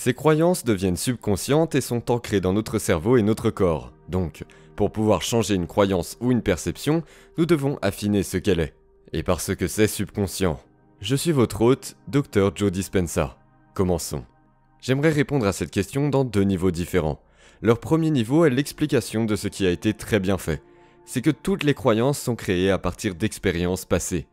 Ces croyances deviennent subconscientes et sont ancrées dans notre cerveau et notre corps. Donc, pour pouvoir changer une croyance ou une perception, nous devons affiner ce qu'elle est. Et parce que c'est subconscient. Je suis votre hôte, Dr Joe Dispenza. Commençons. J'aimerais répondre à cette question dans deux niveaux différents. Leur premier niveau est l'explication de ce qui a été très bien fait. C'est que toutes les croyances sont créées à partir d'expériences passées.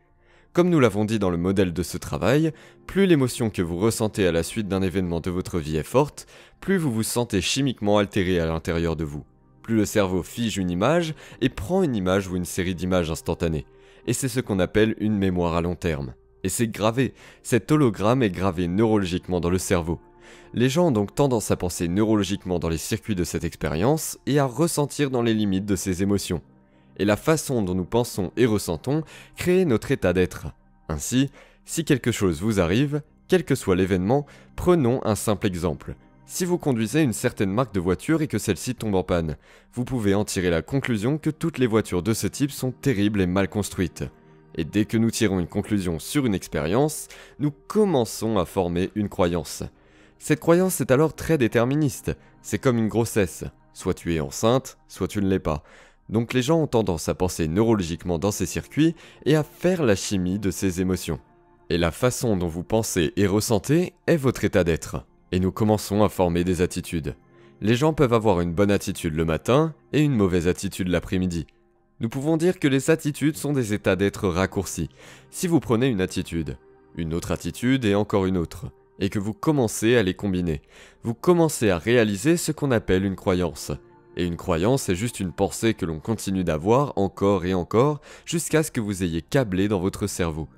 Comme nous l'avons dit dans le modèle de ce travail, plus l'émotion que vous ressentez à la suite d'un événement de votre vie est forte, plus vous vous sentez chimiquement altéré à l'intérieur de vous. Plus le cerveau fige une image et prend une image ou une série d'images instantanées. Et c'est ce qu'on appelle une mémoire à long terme. Et c'est gravé, cet hologramme est gravé neurologiquement dans le cerveau. Les gens ont donc tendance à penser neurologiquement dans les circuits de cette expérience et à ressentir dans les limites de ces émotions. Et la façon dont nous pensons et ressentons crée notre état d'être. Ainsi, si quelque chose vous arrive, quel que soit l'événement, prenons un simple exemple. Si vous conduisez une certaine marque de voiture et que celle-ci tombe en panne, vous pouvez en tirer la conclusion que toutes les voitures de ce type sont terribles et mal construites. Et dès que nous tirons une conclusion sur une expérience, nous commençons à former une croyance. Cette croyance est alors très déterministe, c'est comme une grossesse. Soit tu es enceinte, soit tu ne l'es pas. Donc les gens ont tendance à penser neurologiquement dans ces circuits et à faire la chimie de ces émotions. Et la façon dont vous pensez et ressentez est votre état d'être. Et nous commençons à former des attitudes. Les gens peuvent avoir une bonne attitude le matin et une mauvaise attitude l'après-midi. Nous pouvons dire que les attitudes sont des états d'être raccourcis. Si vous prenez une autre attitude et encore une autre, et que vous commencez à les combiner, vous commencez à réaliser ce qu'on appelle une croyance. Et une croyance est juste une pensée que l'on continue d'avoir encore et encore jusqu'à ce que vous ayez câblé dans votre cerveau.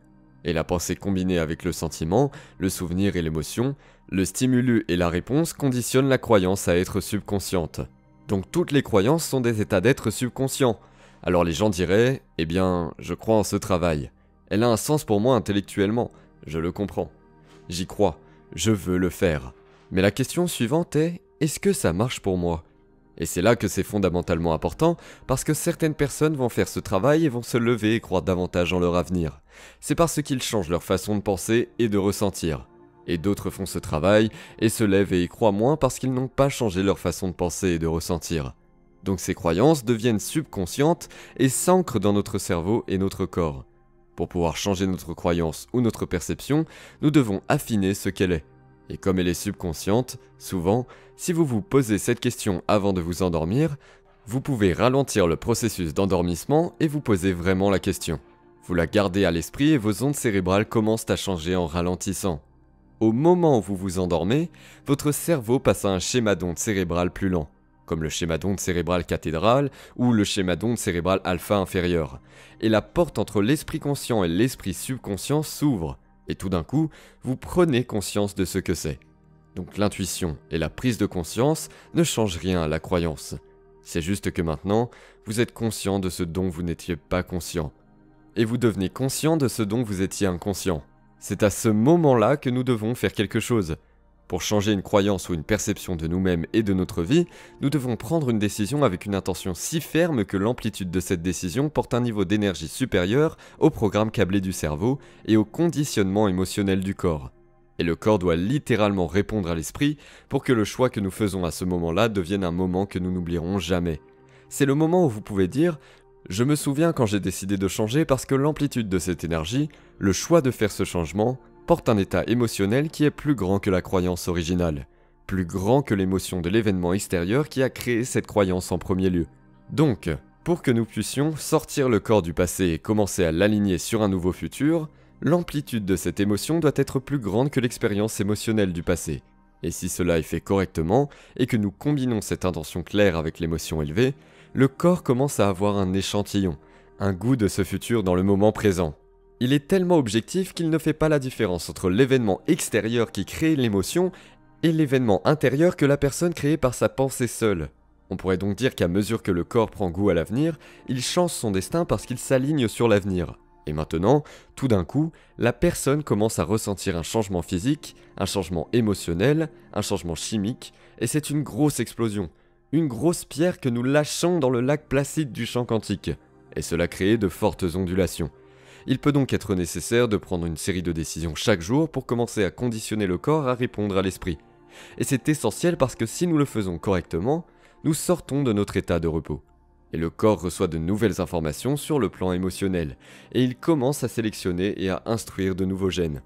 Et la pensée combinée avec le sentiment, le souvenir et l'émotion, le stimulus et la réponse conditionnent la croyance à être subconsciente. Donc toutes les croyances sont des états d'être subconscients. Alors les gens diraient, eh bien, je crois en ce travail. Elle a un sens pour moi intellectuellement, je le comprends. J'y crois, je veux le faire. Mais la question suivante est, est-ce que ça marche pour moi ? Et c'est là que c'est fondamentalement important, parce que certaines personnes vont faire ce travail et vont se lever et croire davantage en leur avenir. C'est parce qu'ils changent leur façon de penser et de ressentir. Et d'autres font ce travail et se lèvent et y croient moins parce qu'ils n'ont pas changé leur façon de penser et de ressentir. Donc ces croyances deviennent subconscientes et s'ancrent dans notre cerveau et notre corps. Pour pouvoir changer notre croyance ou notre perception, nous devons affiner ce qu'elle est. Et comme elle est subconsciente, souvent, si vous vous posez cette question avant de vous endormir, vous pouvez ralentir le processus d'endormissement et vous poser vraiment la question. Vous la gardez à l'esprit et vos ondes cérébrales commencent à changer en ralentissant. Au moment où vous vous endormez, votre cerveau passe à un schéma d'onde cérébrale plus lent, comme le schéma d'onde cérébrale cathédrale ou le schéma d'onde cérébrale alpha inférieur. Et la porte entre l'esprit conscient et l'esprit subconscient s'ouvre. Et tout d'un coup, vous prenez conscience de ce que c'est. Donc l'intuition et la prise de conscience ne changent rien à la croyance. C'est juste que maintenant, vous êtes conscient de ce dont vous n'étiez pas conscient. Et vous devenez conscient de ce dont vous étiez inconscient. C'est à ce moment-là que nous devons faire quelque chose. Pour changer une croyance ou une perception de nous-mêmes et de notre vie, nous devons prendre une décision avec une intention si ferme que l'amplitude de cette décision porte un niveau d'énergie supérieur au programme câblé du cerveau et au conditionnement émotionnel du corps. Et le corps doit littéralement répondre à l'esprit pour que le choix que nous faisons à ce moment-là devienne un moment que nous n'oublierons jamais. C'est le moment où vous pouvez dire « Je me souviens quand j'ai décidé de changer parce que l'amplitude de cette énergie, le choix de faire ce changement, porte un état émotionnel qui est plus grand que la croyance originale, plus grand que l'émotion de l'événement extérieur qui a créé cette croyance en premier lieu. Donc, pour que nous puissions sortir le corps du passé et commencer à l'aligner sur un nouveau futur, l'amplitude de cette émotion doit être plus grande que l'expérience émotionnelle du passé. Et si cela est fait correctement, et que nous combinons cette intention claire avec l'émotion élevée, le corps commence à avoir un échantillon, un goût de ce futur dans le moment présent. Il est tellement objectif qu'il ne fait pas la différence entre l'événement extérieur qui crée l'émotion et l'événement intérieur que la personne crée par sa pensée seule. On pourrait donc dire qu'à mesure que le corps prend goût à l'avenir, il change son destin parce qu'il s'aligne sur l'avenir. Et maintenant, tout d'un coup, la personne commence à ressentir un changement physique, un changement émotionnel, un changement chimique, et c'est une grosse explosion. Une grosse pierre que nous lâchons dans le lac placide du champ quantique. Et cela crée de fortes ondulations. Il peut donc être nécessaire de prendre une série de décisions chaque jour pour commencer à conditionner le corps à répondre à l'esprit. Et c'est essentiel parce que si nous le faisons correctement, nous sortons de notre état de repos. Et le corps reçoit de nouvelles informations sur le plan émotionnel, et il commence à sélectionner et à instruire de nouveaux gènes.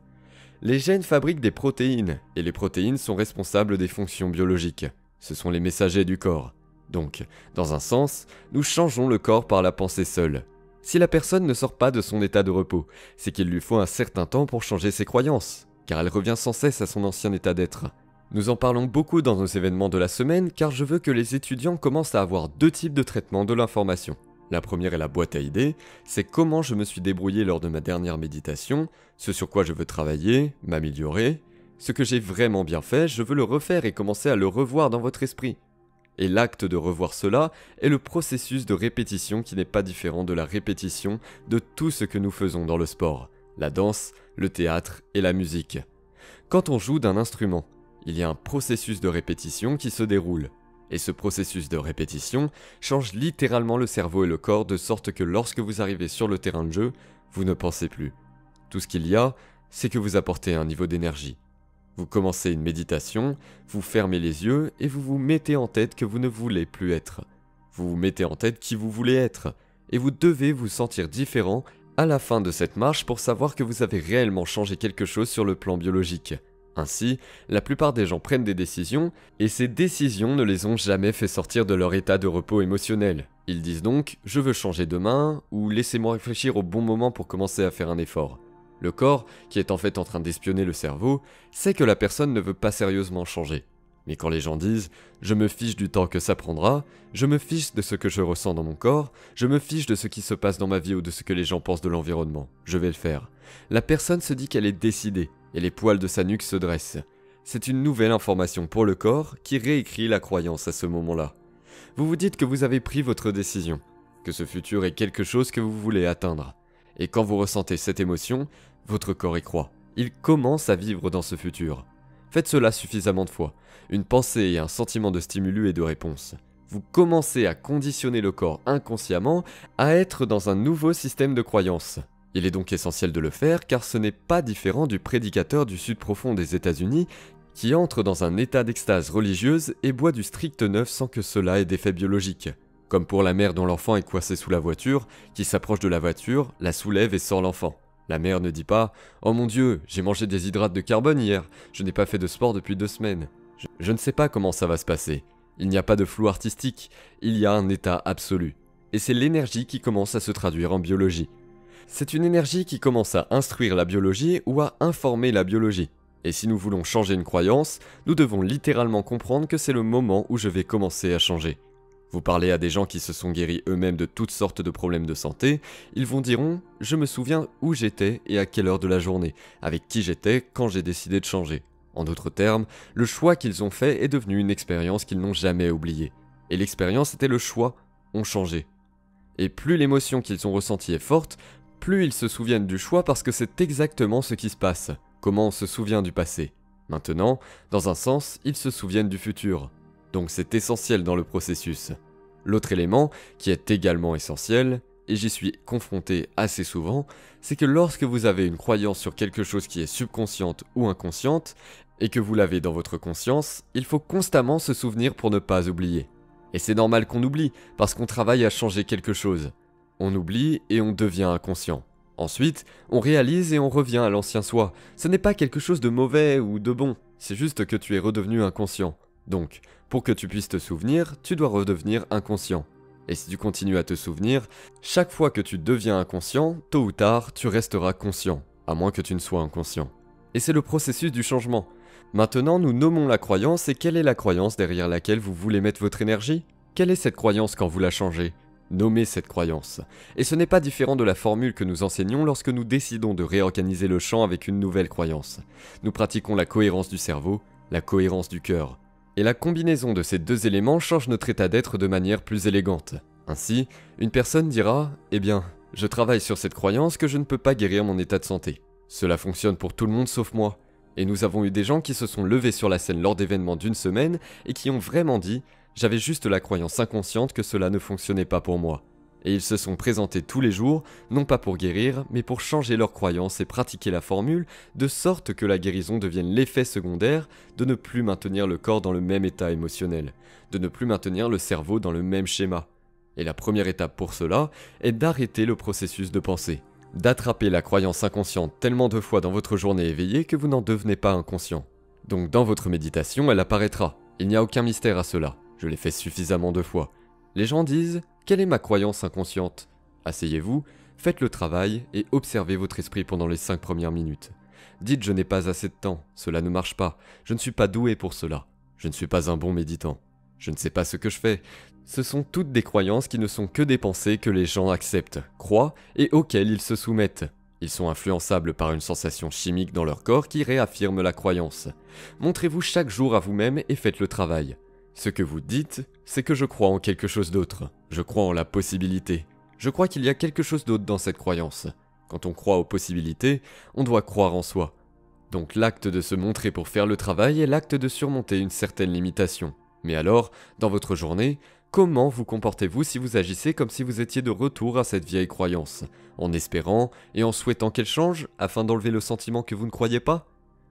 Les gènes fabriquent des protéines, et les protéines sont responsables des fonctions biologiques. Ce sont les messagers du corps. Donc, dans un sens, nous changeons le corps par la pensée seule. Si la personne ne sort pas de son état de repos, c'est qu'il lui faut un certain temps pour changer ses croyances, car elle revient sans cesse à son ancien état d'être. Nous en parlons beaucoup dans nos événements de la semaine, car je veux que les étudiants commencent à avoir deux types de traitement de l'information. La première est la boîte à idées, c'est comment je me suis débrouillé lors de ma dernière méditation, ce sur quoi je veux travailler, m'améliorer. Ce que j'ai vraiment bien fait, je veux le refaire et commencer à le revoir dans votre esprit. Et l'acte de revoir cela est le processus de répétition qui n'est pas différent de la répétition de tout ce que nous faisons dans le sport, la danse, le théâtre et la musique. Quand on joue d'un instrument, il y a un processus de répétition qui se déroule. Et ce processus de répétition change littéralement le cerveau et le corps de sorte que lorsque vous arrivez sur le terrain de jeu, vous ne pensez plus. Tout ce qu'il y a, c'est que vous apportez un niveau d'énergie. Vous commencez une méditation, vous fermez les yeux et vous vous mettez en tête que vous ne voulez plus être. Vous vous mettez en tête qui vous voulez être. Et vous devez vous sentir différent à la fin de cette marche pour savoir que vous avez réellement changé quelque chose sur le plan biologique. Ainsi, la plupart des gens prennent des décisions, et ces décisions ne les ont jamais fait sortir de leur état de repos émotionnel. Ils disent donc « je veux changer demain » ou « laissez-moi réfléchir au bon moment pour commencer à faire un effort ». Le corps, qui est en fait en train d'espionner le cerveau, sait que la personne ne veut pas sérieusement changer. Mais quand les gens disent « je me fiche du temps que ça prendra, je me fiche de ce que je ressens dans mon corps, je me fiche de ce qui se passe dans ma vie ou de ce que les gens pensent de l'environnement, je vais le faire », la personne se dit qu'elle est décidée, et les poils de sa nuque se dressent. C'est une nouvelle information pour le corps qui réécrit la croyance à ce moment-là. Vous vous dites que vous avez pris votre décision, que ce futur est quelque chose que vous voulez atteindre. Et quand vous ressentez cette émotion, votre corps y croit. Il commence à vivre dans ce futur. Faites cela suffisamment de fois. Une pensée et un sentiment de stimulus et de réponse. Vous commencez à conditionner le corps inconsciemment à être dans un nouveau système de croyance. Il est donc essentiel de le faire car ce n'est pas différent du prédicateur du sud profond des États-Unis qui entre dans un état d'extase religieuse et boit du strict neuf sans que cela ait d'effet biologique. Comme pour la mère dont l'enfant est coincé sous la voiture, qui s'approche de la voiture, la soulève et sort l'enfant. La mère ne dit pas « Oh mon Dieu, j'ai mangé des hydrates de carbone hier, je n'ai pas fait de sport depuis 2 semaines. Je ne sais pas comment ça va se passer. » Il n'y a pas de flou artistique, il y a un état absolu. Et c'est l'énergie qui commence à se traduire en biologie. C'est une énergie qui commence à instruire la biologie ou à informer la biologie. Et si nous voulons changer une croyance, nous devons littéralement comprendre que c'est le moment où je vais commencer à changer. Vous parlez à des gens qui se sont guéris eux-mêmes de toutes sortes de problèmes de santé, ils vous diront « Je me souviens où j'étais et à quelle heure de la journée, avec qui j'étais quand j'ai décidé de changer ». En d'autres termes, le choix qu'ils ont fait est devenu une expérience qu'ils n'ont jamais oubliée. Et l'expérience était le choix, ont changé. Et plus l'émotion qu'ils ont ressentie est forte, plus ils se souviennent du choix parce que c'est exactement ce qui se passe. Comment on se souvient du passé. Maintenant, dans un sens, ils se souviennent du futur. Donc c'est essentiel dans le processus. L'autre élément, qui est également essentiel, et j'y suis confronté assez souvent, c'est que lorsque vous avez une croyance sur quelque chose qui est subconsciente ou inconsciente, et que vous l'avez dans votre conscience, il faut constamment se souvenir pour ne pas oublier. Et c'est normal qu'on oublie, parce qu'on travaille à changer quelque chose. On oublie et on devient inconscient. Ensuite, on réalise et on revient à l'ancien soi. Ce n'est pas quelque chose de mauvais ou de bon, c'est juste que tu es redevenu inconscient. Donc, pour que tu puisses te souvenir, tu dois redevenir inconscient. Et si tu continues à te souvenir, chaque fois que tu deviens inconscient, tôt ou tard, tu resteras conscient, à moins que tu ne sois inconscient. Et c'est le processus du changement. Maintenant, nous nommons la croyance et quelle est la croyance derrière laquelle vous voulez mettre votre énergie ? Quelle est cette croyance quand vous la changez ? Nommez cette croyance. Et ce n'est pas différent de la formule que nous enseignons lorsque nous décidons de réorganiser le champ avec une nouvelle croyance. Nous pratiquons la cohérence du cerveau, la cohérence du cœur. Et la combinaison de ces deux éléments change notre état d'être de manière plus élégante. Ainsi, une personne dira « Eh bien, je travaille sur cette croyance que je ne peux pas guérir mon état de santé. Cela fonctionne pour tout le monde sauf moi. » Et nous avons eu des gens qui se sont levés sur la scène lors d'événements d'une semaine et qui ont vraiment dit « J'avais juste la croyance inconsciente que cela ne fonctionnait pas pour moi. » Et ils se sont présentés tous les jours, non pas pour guérir, mais pour changer leurs croyances et pratiquer la formule, de sorte que la guérison devienne l'effet secondaire de ne plus maintenir le corps dans le même état émotionnel, de ne plus maintenir le cerveau dans le même schéma. Et la première étape pour cela est d'arrêter le processus de pensée, d'attraper la croyance inconsciente tellement de fois dans votre journée éveillée que vous n'en devenez pas inconscient. Donc dans votre méditation, elle apparaîtra. Il n'y a aucun mystère à cela, je l'ai fait suffisamment de fois. Les gens disent « Quelle est ma croyance inconsciente ?» Asseyez-vous, faites le travail et observez votre esprit pendant les 5 premières minutes. Dites « Je n'ai pas assez de temps, cela ne marche pas, je ne suis pas doué pour cela, je ne suis pas un bon méditant, je ne sais pas ce que je fais. » Ce sont toutes des croyances qui ne sont que des pensées que les gens acceptent, croient et auxquelles ils se soumettent. Ils sont influençables par une sensation chimique dans leur corps qui réaffirme la croyance. Montrez-vous chaque jour à vous-même et faites le travail. Ce que vous dites, c'est que je crois en quelque chose d'autre. Je crois en la possibilité. Je crois qu'il y a quelque chose d'autre dans cette croyance. Quand on croit aux possibilités, on doit croire en soi. Donc l'acte de se montrer pour faire le travail est l'acte de surmonter une certaine limitation. Mais alors, dans votre journée, comment vous comportez-vous si vous agissez comme si vous étiez de retour à cette vieille croyance, en espérant et en souhaitant qu'elle change afin d'enlever le sentiment que vous ne croyez pas ?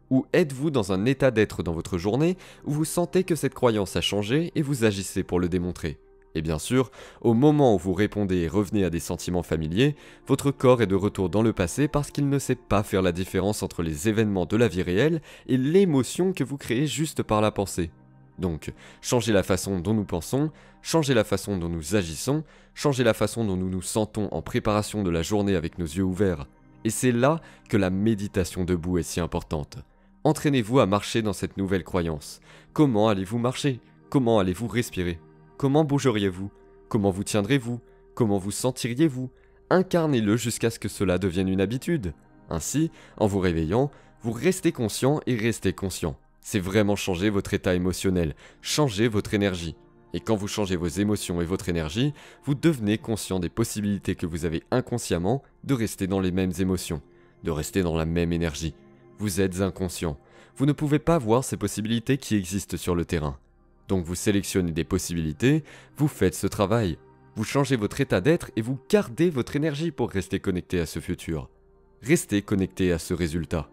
Ou êtes-vous dans un état d'être dans votre journée où vous sentez que cette croyance a changé et vous agissez pour le démontrer ? Et bien sûr, au moment où vous répondez et revenez à des sentiments familiers, votre corps est de retour dans le passé parce qu'il ne sait pas faire la différence entre les événements de la vie réelle et l'émotion que vous créez juste par la pensée. Donc, changez la façon dont nous pensons, changez la façon dont nous agissons, changez la façon dont nous nous sentons en préparation de la journée avec nos yeux ouverts. Et c'est là que la méditation debout est si importante. Entraînez-vous à marcher dans cette nouvelle croyance. Comment allez-vous marcher ? Comment allez-vous respirer ? Comment bougeriez-vous ? Comment vous tiendrez-vous ? Comment vous sentiriez-vous ? Incarnez-le jusqu'à ce que cela devienne une habitude. Ainsi, en vous réveillant, vous restez conscient et restez conscient. C'est vraiment changer votre état émotionnel, changer votre énergie. Et quand vous changez vos émotions et votre énergie, vous devenez conscient des possibilités que vous avez inconsciemment de rester dans les mêmes émotions, de rester dans la même énergie. Vous êtes inconscient. Vous ne pouvez pas voir ces possibilités qui existent sur le terrain. Donc vous sélectionnez des possibilités, vous faites ce travail. Vous changez votre état d'être et vous gardez votre énergie pour rester connecté à ce futur. Restez connecté à ce résultat.